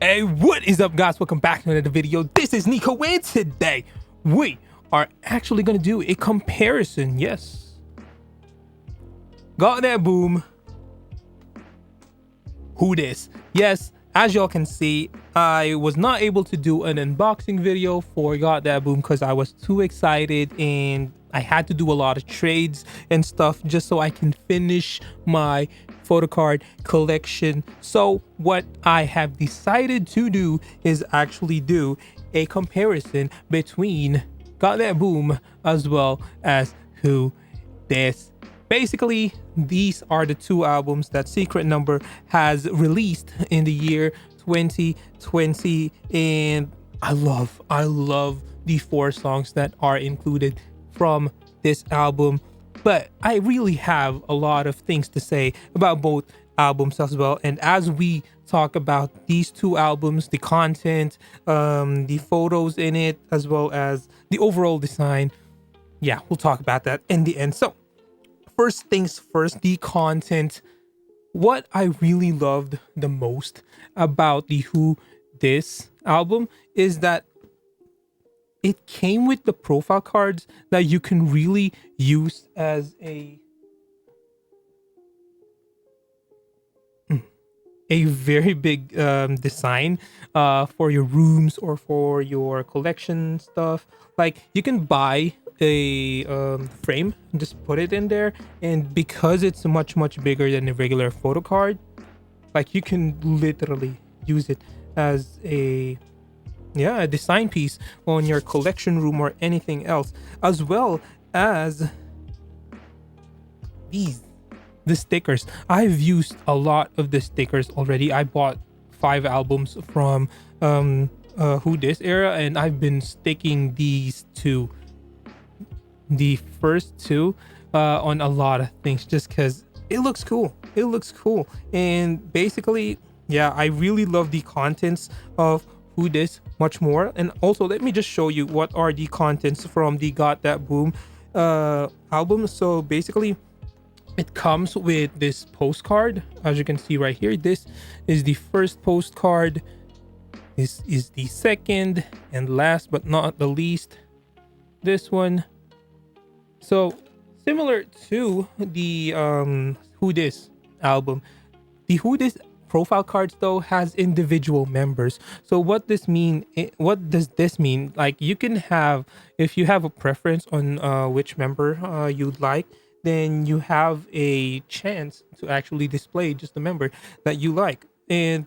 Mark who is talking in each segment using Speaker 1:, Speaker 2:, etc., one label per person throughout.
Speaker 1: Hey, what is up, guys? Welcome back to another video. This is Nico, and today we are actually gonna do a comparison. Yes, got that boom. Who this? Yes, as y'all can see, I was not able to do an unboxing video for Got That Boom because I was too excited and I had to do a lot of trades and stuff just so I can finish my photo card collection. So what I have decided to do is actually do a comparison between Got That Boom as well as Who This. Basically, these are the two albums that Sikrtnomber has released in the year 2020, and I love the 4 songs that are included from this album. But I really have a lot of things to say about both albums as well. And as we talk about these two albums, the content, the photos in it, as well as the overall design, yeah, we'll talk about that in the end. So first things first, the content. What I really loved the most about the Who This album is that it came with the profile cards that you can really use as a very big design for your rooms or for your collection stuff. Like, you can buy a frame and just put it in there, and because it's much bigger than a regular photo card, like, you can literally use it as a design piece on your collection room or anything else, as well as the stickers. I've used a lot of the stickers already. I bought 5 albums from Who This era, and I've been sticking these to the first 2 on a lot of things just because it looks cool. And basically, yeah, I really love the contents of Who This much more. And also, let me just show you what are the contents from the Got That Boom album. So basically, it comes with this postcard, as you can see right here. This is the first postcard. This is the second, and last but not the least, this one. So similar to the Who This album, the Who This profile cards though has individual members. So what does this mean? Like, you can have, if you have a preference on which member you'd like, then you have a chance to actually display just the member that you like. And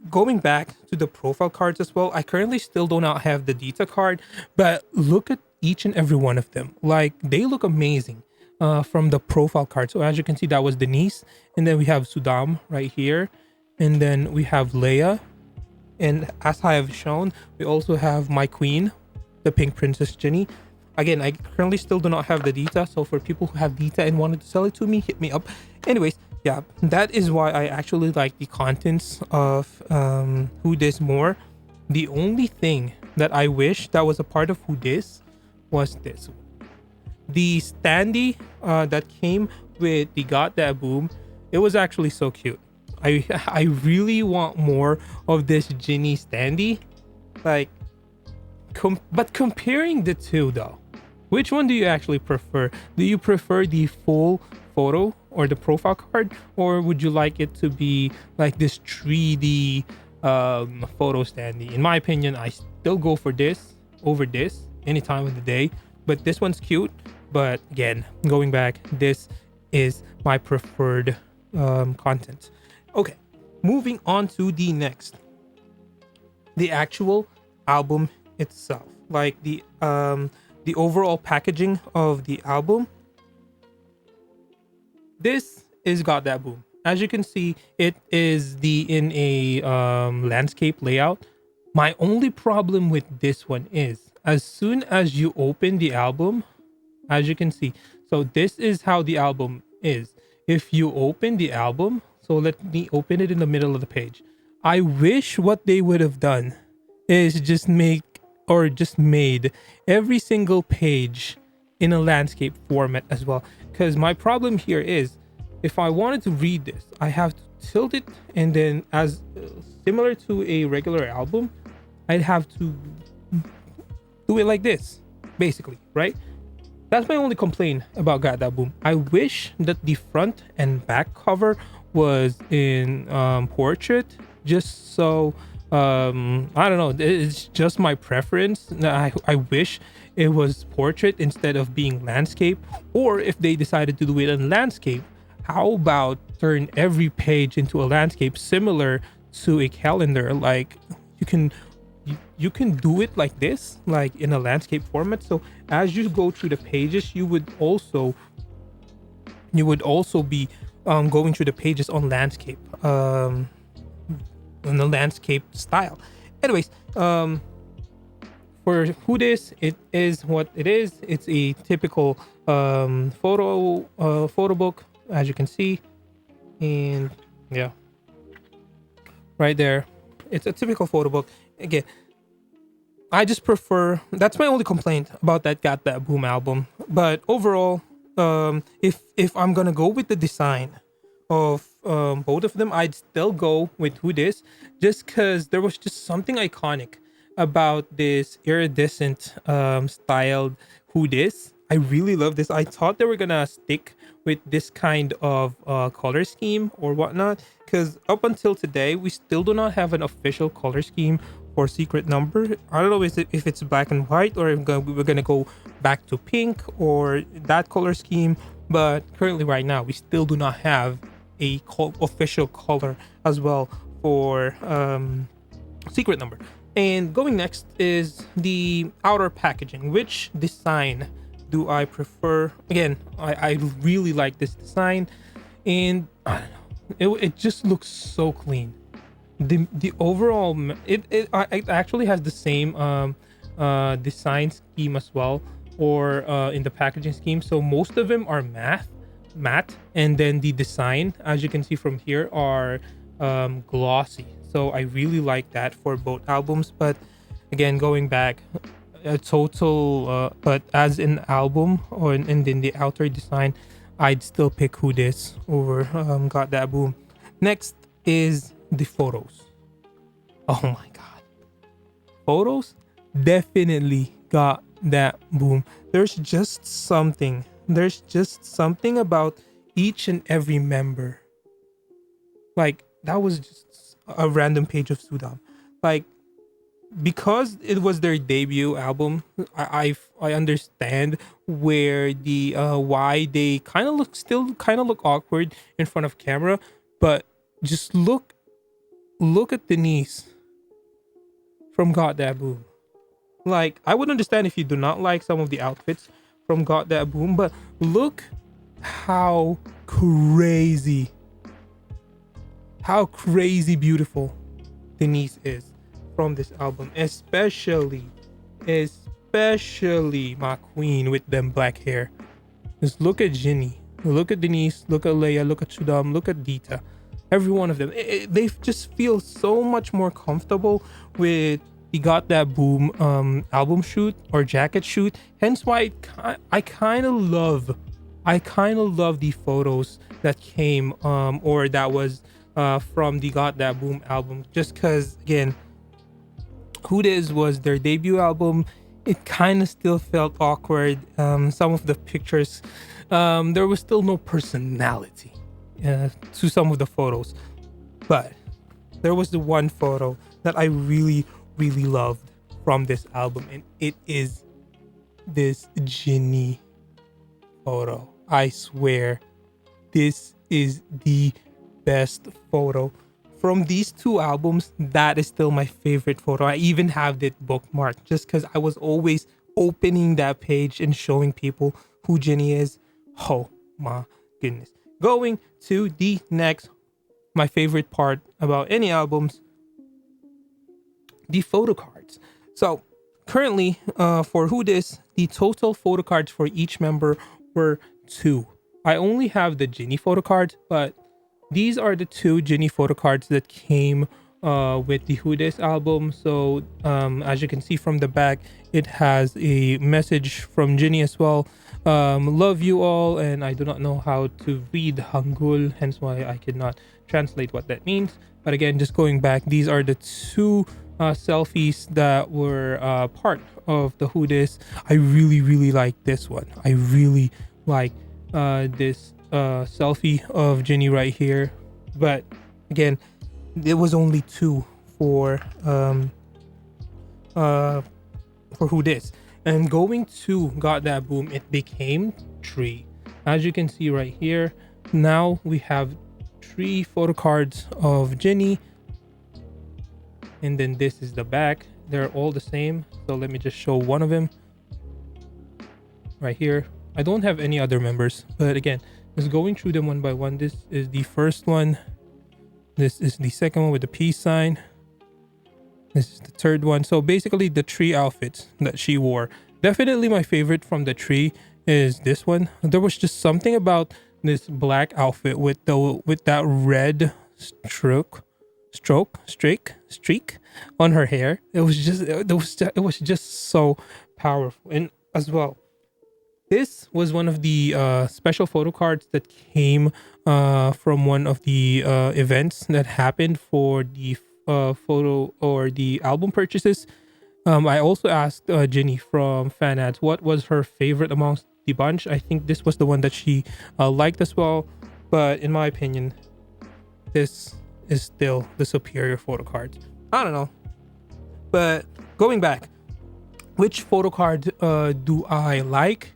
Speaker 1: going back to the profile cards as well, I currently still do not have the Dita card, but look at each and every one of them. Like, they look amazing from the profile card. So as you can see, that was Denise, and then we have Sudam right here, and then we have Leia, and as I have shown, we also have my queen, the Pink Princess Jenny. Again, I currently still do not have the Dita, so for people who have Dita and wanted to sell it to me, hit me up. Anyways, yeah, that is why I actually like the contents of Who This more. The only thing that I wish that was a part of Who This was this. The standee that came with the Got That Boom, it was actually so cute. I really want more of this Ginny standee. Like, but comparing the two though, which one do you actually prefer? Do you prefer the full photo or the profile card, or would you like it to be like this 3D photo standee? In my opinion, I still go for this over this any time of the day, but this one's cute. But again, going back, this is my preferred content. Okay, moving on to the next, the actual album itself, like the overall packaging of the album. This is Got That Boom. As you can see, it is in a landscape layout. My only problem with this one is, as soon as you open the album, as you can see, so this is how the album is. If you open the album, so let me open it in the middle of the page. I wish what they would have done is just made every single page in a landscape format as well. Because my problem here is, if I wanted to read this, I have tilt it, and then as similar to a regular album, I'd have to do it like this, basically, right? That's my only complaint about Got That Boom. I wish that the front and back cover was in portrait, just so I don't know. It's just my preference. I wish it was portrait instead of being landscape. Or if they decided to do it in landscape, how about turn every page into a landscape similar to a calendar? Like you can you can do it like this, like in a landscape format. So as you go through the pages, you would also be going through the pages on landscape, in the landscape style. Anyways, for who this, it is what it is. It's a typical photo book, as you can see, and yeah, right there, it's a typical photo book. Again, I just prefer, that's my only complaint about that Got That Boom album. But overall, if I'm gonna go with the design of both of them, I'd still go with Who Dis, just because there was just something iconic about this iridescent styled Who Dis. I really love this. I thought they were gonna stick with this kind of color scheme or whatnot, because up until today we still do not have an official color scheme for Sikrtnomber. I don't know if it's black and white, or if we're gonna go back to pink or that color scheme. But currently, right now, we still do not have a official color as well for Sikrtnomber. And going next is the outer packaging. Which design do I prefer? Again, I really like this design, and I don't know, it just looks so clean. The overall, it actually has the same design scheme as well, or in the packaging scheme. So most of them are matte, and then the design, as you can see from here, are glossy. So I really like that for both albums. But again, going back, a total but as an album, or and then the outer design, I'd still pick Who Dis over Got That Boom. Next is the photos. Oh my god, photos definitely Got That Boom. There's just something about each and every member. Like, that was just a random page of Sudam. Like, because it was their debut album, I understand where the why they kind of look awkward in front of camera. But just look at Denise from Got That Boom. Like, I would understand if you do not like some of the outfits from Got That Boom, but look how crazy beautiful Denise is from this album, especially my queen with them black hair. Just look at Ginny, look at Denise, look at Leia, look at Chudam, look at Dita. Every one of them, they just feel so much more comfortable with the Got That Boom album shoot or jacket shoot. Hence why I kind of love the photos that came or that was from the Got That Boom album, just because, again, Who Dis was their debut album. It kind of still felt awkward. Some of the pictures, there was still no personality to some of the photos. But there was the one photo that I really, really loved from this album, and it is this Ginny photo. I swear, this is the best photo from these two albums. That is still my favorite photo. I even have it bookmarked just because I was always opening that page and showing people who Ginny is. Oh my goodness. Going to the next, my favorite part about any albums, the photo cards. So currently, for Who Dis, the total photo cards for each member were 2. I only have the Ginny photo cards, but these are the 2 Ginny photo cards that came with the Who Dis album. So as you can see from the back, it has a message from Ginny as well. Love you all, and I do not know how to read Hangul, hence why I cannot translate what that means. But again, just going back, these are the two selfies that were part of the Who Dis. I really, really like this one. I really like this selfie of Jenny right here. But again, there was only two for Who Dis. And going to Got That Boom, it became three. As you can see right here, now we have 3 photo cards of Jenny, and then this is the back. They're all the same, so let me just show one of them right here. I don't have any other members, but again, just going through them one by one. This is the first one, this is the second one with the peace sign, this is the third one. So basically the 3 outfits that she wore. Definitely my favorite from the 3 is this one. There was just something about this black outfit with that red streak on her hair. It was just so powerful. And as well, this was one of the special photo cards that came from one of the events that happened for the photo or the album purchases. I also asked Ginny from Fan Ads what was her favorite amongst the bunch. I think this was the one that she liked as well. But in my opinion, this is still the superior photo card. I don't know. But going back, which photo card do I like?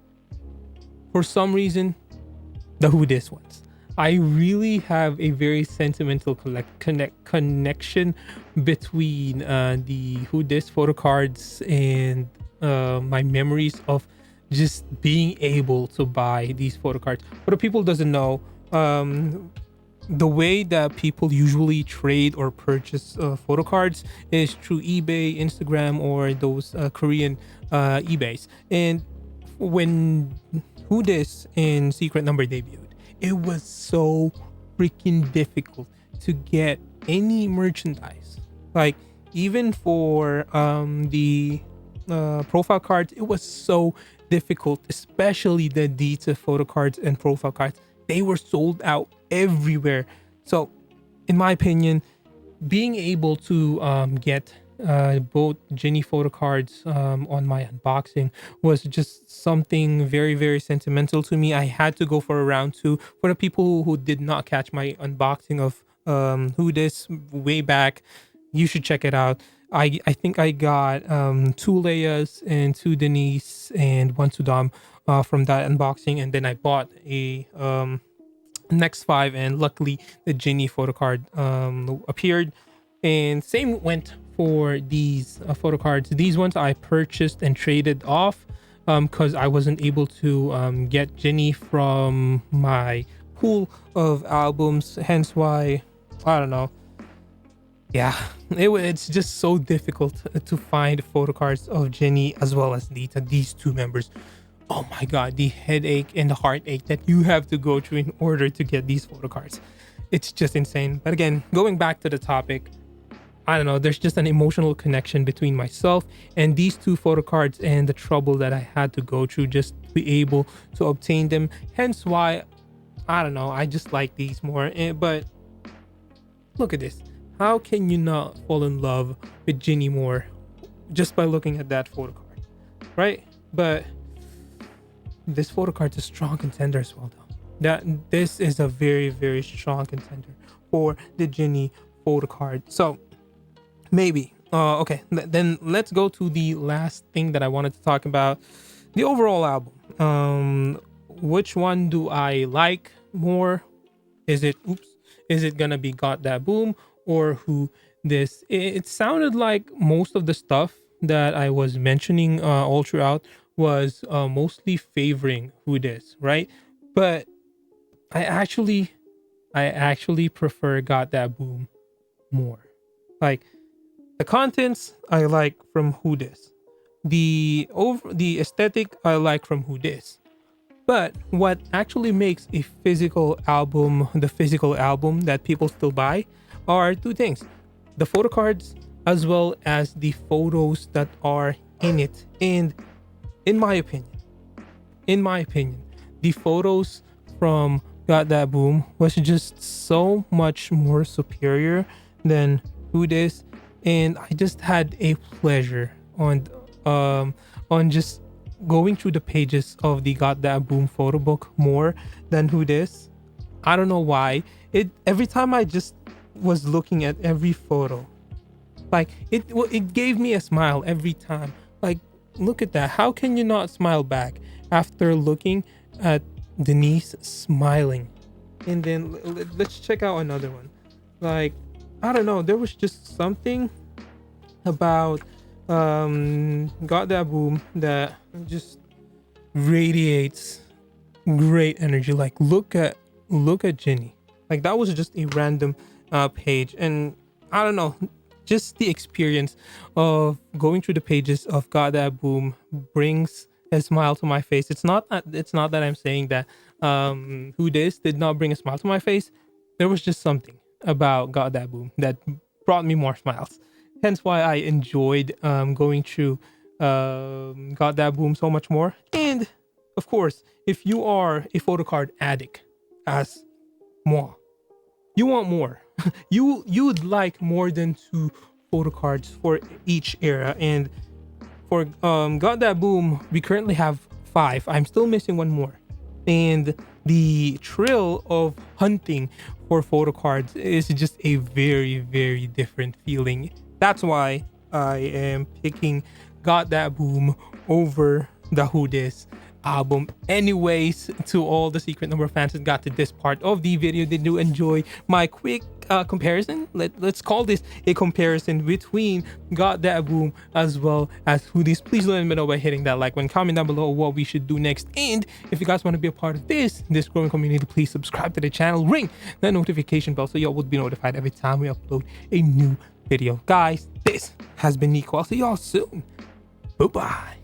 Speaker 1: For some reason, the Who Dis ones. I really have a very sentimental connection between the Who Dis photo cards and my memories of just being able to buy these photo cards. For the people who doesn't know, the way that people usually trade or purchase photo cards is through eBay, Instagram, or those Korean eBays. And when Who Dis and Secret Number debuted, it was so freaking difficult to get any merchandise. Like even for the profile cards, it was so difficult, especially the Dita photo cards and profile cards. They were sold out everywhere. So in my opinion, being able to get both Ginny photo cards on my unboxing was just something very, very sentimental to me. I had to go for a round 2. For the people who did not catch my unboxing of Who Dis way back, you should check it out. I think I got 2 Leias and 2 Denise and 1 Sudam from that unboxing, and then I bought a next 5, and luckily the Ginny photo card appeared. And same went for these photo cards. These ones I purchased and traded off because I wasn't able to get Ginny from my pool of albums, hence why, I don't know. Yeah, it's just so difficult to find photo cards of Jenny as well as Dita, these 2 members. Oh my god, the headache and the heartache that you have to go through in order to get these photo cards. It's just insane. But again, going back to the topic, I don't know, there's just an emotional connection between myself and these 2 photo cards and the trouble that I had to go through just to be able to obtain them. Hence why, I don't know, I just like these more. But look at this. How can you not fall in love with Ginny more just by looking at that photo card, right? But this photo card is a strong contender as well, though. This is a very, very strong contender for the Ginny photo card. So maybe, okay, then let's go to the last thing that I wanted to talk about, the overall album. Which one do I like more? Is it gonna be Got That Boom or Who Dis? It sounded like most of the stuff that I was mentioning all throughout was mostly favoring Who Dis, right? But I actually prefer Got That Boom more. Like the contents I like from Who Dis, the aesthetic I like from Who Dis. But what actually makes a physical album the physical album that people still buy are 2 things: the photo cards as well as the photos that are in it. And in my opinion, the photos from Got That Boom was just so much more superior than Who Dis, and I just had a pleasure on just going through the pages of the Got That Boom photo book more than Who Dis. I don't know why. It every time I just was looking at every photo, like it gave me a smile every time. Like, look at that. How can you not smile back after looking at Denise smiling? And then let's check out another one. Like, I don't know, there was just something about Got That Boom that just radiates great energy. Like, look at Ginny. Like, that was just a random page, and I don't know, just the experience of going through the pages of Got That Boom brings a smile to my face. It's not that I'm saying that Who Dis did not bring a smile to my face. There was just something about Got That Boom that brought me more smiles. Hence why I enjoyed going through Got That Boom so much more. And of course, if you are a photo card addict, as moi, you want more. You'd like more than 2 photo cards for each era. And for Got That Boom, we currently have 5. I'm still missing one more. And the thrill of hunting for photo cards is just a very, very different feeling. That's why I am picking Got That Boom over the Who Dis album. Anyways, to all the Secret Number fans that got to this part of the video, did you enjoy my quick comparison? Let's call this a comparison between Got That Boom as well as Who Dis. Please let me know by hitting that like button, comment down below what we should do next, and if you guys want to be a part of this growing community, please subscribe to the channel, ring the notification bell so y'all would be notified every time we upload a new video. Guys, this has been Nico. I'll see y'all soon. Bye bye.